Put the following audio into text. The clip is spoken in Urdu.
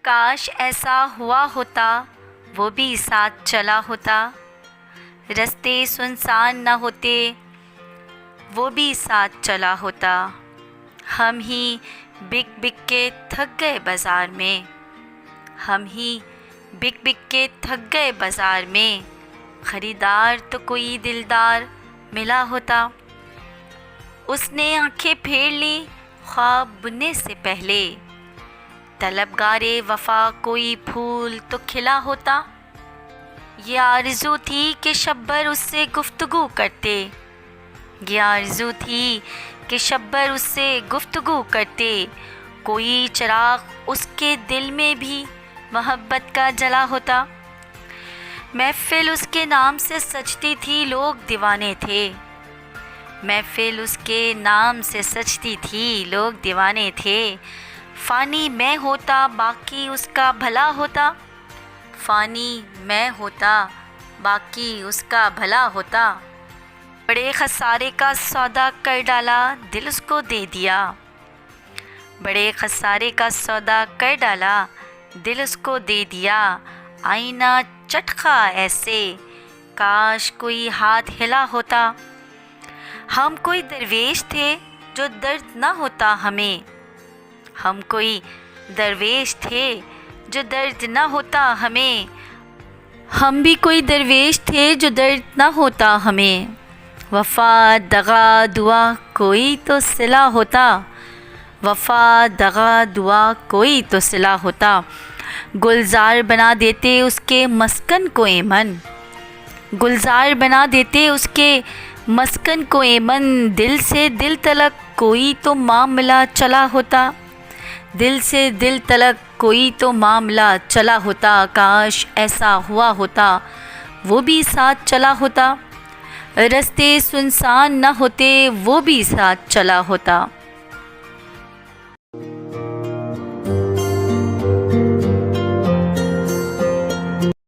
کاش ایسا ہوا ہوتا وہ بھی ساتھ چلا ہوتا، رستے سنسان نہ ہوتے وہ بھی ساتھ چلا ہوتا، ہم ہی بک بک کے تھک گئے بازار میں، ہم ہی بک بک کے تھک گئے بازار میں، خریدار تو کوئی دلدار ملا ہوتا، اس نے آنکھیں پھیر لی خواب بننے سے پہلے، طلبگار وفا کوئی پھول تو کھلا ہوتا، یہ آرزو تھی کہ شبر اس سے گفتگو کرتے، یہ آرزو تھی کہ شبر اس سے گفتگو کرتے، کوئی چراغ اس کے دل میں بھی محبت کا جلا ہوتا، محفل اس کے نام سے سجتی تھی لوگ دیوانے تھے، محفل اس کے نام سے سجتی تھی لوگ دیوانے تھے، فانی میں ہوتا باقی اس کا بھلا ہوتا، فانی میں ہوتا باقی اس کا بھلا ہوتا، بڑے خسارے کا سودا کر ڈالا دل اس کو دے دیا، بڑے خسارے کا سودا کر ڈالا دل اس کو دے دیا، آئینہ چٹخا ایسے کاش کوئی ہاتھ ہلا ہوتا، ہم کوئی درویش تھے جو درد نہ ہوتا ہمیں، ہم کوئی درویش تھے جو درد نہ ہوتا ہمیں، ہم بھی کوئی درویش تھے جو درد نہ ہوتا ہمیں، وفا دغا دعا کوئی تو صلہ ہوتا، وفا دغا دعا کوئی تو صلہ ہوتا، گلزار بنا دیتے اس کے مسکن کو ایمن، گلزار بنا دیتے اس کے مسکن کو ایمن، دل سے دل تلک کوئی تو معاملہ چلا ہوتا، دل سے دل تلک کوئی تو معاملہ چلا ہوتا، کاش ایسا ہوا ہوتا وہ بھی ساتھ چلا ہوتا، رستے سنسان نہ ہوتے وہ بھی ساتھ چلا ہوتا۔